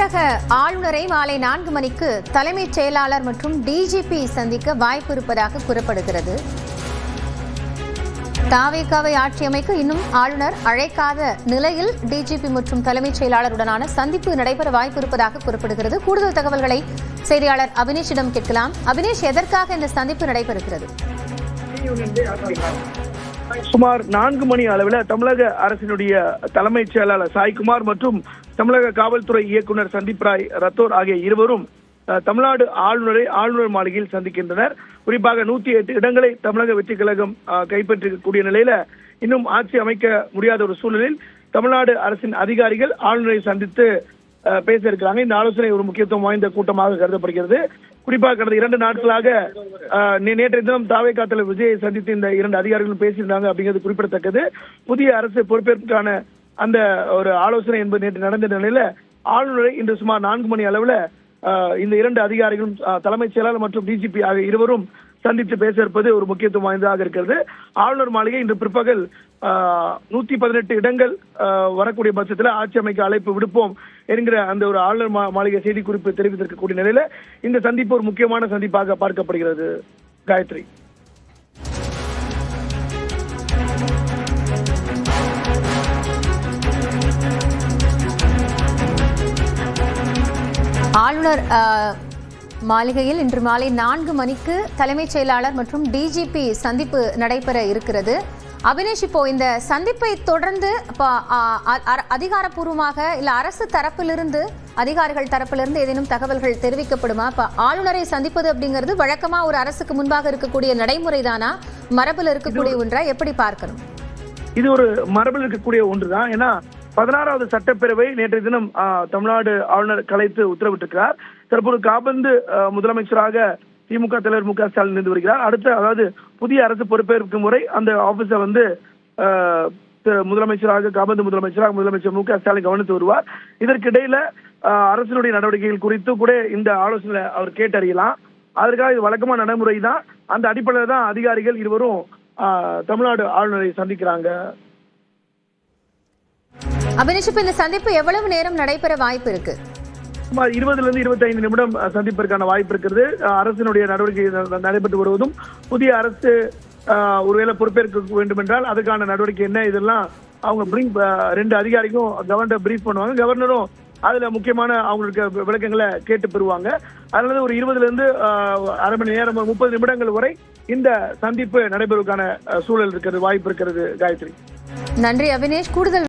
தமிழக ஆளுநரை மாலை 4 மணிக்கு தலைமைச் செயலாளர் மற்றும் டிஜிபி சந்திக்க வாய்ப்பு இருப்பதாக கூறப்படுகிறது. தாவேகாவை ஆட்சி அமைக்க இன்னும் ஆளுநர் அழைக்காத நிலையில் டிஜிபி மற்றும் தலைமைச் செயலாளருடனான சந்திப்பு நடைபெற வாய்ப்பு இருப்பதாக கூறப்படுகிறது. கூடுதல் தகவல்களை செய்தியாளர் அபினேஷிடம் கேட்கலாம். அபினேஷ், எதற்காக இந்த சந்திப்பு நடைபெறுகிறது? சுமார் 4 மணி அளவில் தமிழக அரசினுடைய தலைமைச் செயலாளர் சாய்குமார் மற்றும் தமிழக காவல்துறை இயக்குநர் சந்தீப் ராய் ரத்தோர் ஆகிய இருவரும் தமிழ்நாடு ஆளுநரை ஆளுநர் மாளிகையில் சந்திக்கின்றனர். குறிப்பாக 108 இடங்களை தமிழக வெற்றி கழகம் கைப்பற்றக்கூடிய நிலையில இன்னும் ஆட்சி அமைக்க முடியாத ஒரு சூழலில் தமிழ்நாடு அரசின் அதிகாரிகள் ஆளுநரை சந்தித்து பேச இருக்கிறாங்க. இந்த ஆலோசனை ஒரு முக்கியத்துவம் வாய்ந்த கூட்டமாக கருதப்படுகிறது. குறிப்பாக கடந்த 2 நாட்களாக நேற்றைய தினம் தாவேகா தலைவர் விஜயை சந்தித்து இந்த 2 அதிகாரிகளும் பேசியிருந்தாங்க அப்படிங்கிறது குறிப்பிடத்தக்கது. புதிய அரசு பொறுப்பேற்பதற்கான அந்த ஒரு ஆலோசனை என்பது நேற்று நடந்த நிலையில ஆளுநரை இன்று சுமார் 4 மணி அளவில் இந்த 2 அதிகாரிகளும் தலைமைச் செயலாளர் மற்றும் டிஜிபி ஆகிய இருவரும் சந்தித்து பேச இருப்பது ஒரு முக்கியத்துவம் வாய்ந்ததாக இருக்கிறது. ஆளுநர் மாளிகை இன்று பிற்பகல் 118 இடங்கள் வரக்கூடிய பட்சத்தில் ஆட்சி அமைக்க அழைப்பு விடுப்போம் என்கிற அந்த ஒரு ஆளுநர் மாளிகை செய்திக்குறிப்பு தெரிவித்திருக்கக்கூடிய நிலையில இந்த சந்திப்பு ஒரு முக்கியமான சந்திப்பாக பார்க்கப்படுகிறது. காயத்ரி, ஆளுநர் மாளிகையில் இன்று மாலை 4 மணிக்கு தலைமைச் செயலாளர் மற்றும் டிஜிபி சந்திப்பு நடைபெற இருக்கிறது. அபினேஷ், இப்போ இந்த சந்திப்பை தொடர்ந்து அதிகாரப்பூர்வமாக இல்ல அரசு தரப்பிலிருந்து அதிகாரிகள் தரப்பிலிருந்து ஏதேனும் தகவல்கள் தெரிவிக்கப்படுமா? இப்ப ஆளுநரை சந்திப்பது அப்படிங்கிறது வழக்கமா ஒரு அரசுக்கு முன்பாக இருக்கக்கூடிய நடைமுறைதானா, மரபில் இருக்கக்கூடிய ஒன்றா, எப்படி பார்க்கணும்? இது ஒரு மரபில் இருக்கக்கூடிய ஒன்றுதான். ஏன்னா 16வது சட்டப்பேரவை நேற்றைய தினம் தமிழ்நாடு ஆளுநர் கலைத்து உத்தரவிட்டிருக்கிறார். தற்போது காபந்து முதலமைச்சராக திமுக தலைவர் மு.க. ஸ்டாலின் இருந்து வருகிறார். அடுத்த அதாவது புதிய அரசு பொறுப்பேற்கும் முறை அந்த ஆபீஸை முதலமைச்சராக காபந்து முதலமைச்சர் மு.க. ஸ்டாலின் கவனித்து வருவார். இதற்கிடையில அரசினுடைய நடவடிக்கைகள் குறித்து கூட இந்த ஆலோசனை அவர் கேட்டறியலாம். அதற்காக இது வழக்கமான நடைமுறை தான். அந்த அடிப்படையில் தான் அதிகாரிகள் இருவரும் தமிழ்நாடு ஆளுநரை சந்திக்கிறாங்க. அபினேஷ், இந்த சந்திப்பு எவ்வளவு நேரம் நடைபெற வாய்ப்பு இருக்கு? சுமார் 20 to 25 நிமிடம் சந்திப்பிற்கான வாய்ப்பு இருக்கிறது. அரசினுடைய நடவடிக்கை நடைபெற்று வருவதும் புதிய அரசு ஒருவேளை பொறுப்பேற்க வேண்டும் என்றால் அதுக்கான நடவடிக்கை என்ன, இதெல்லாம் அவங்க 2 அதிகாரிக்கும் கவர்னர் பிரீஃப் பண்ணுவாங்க. கவர்னரும் அதுல முக்கியமான அவங்களுக்கு விளக்கங்களை கேட்டு பெறுவாங்க. அதனால ஒரு 20 அரை மணி நேரம் 30 நிமிடங்கள் வரை இந்த சந்திப்பு நடைபெறுவதற்கான சூழல் இருக்கிறது, வாய்ப்பு இருக்கிறது. காயத்ரி, நன்றி அபினேஷ். கூடுதல்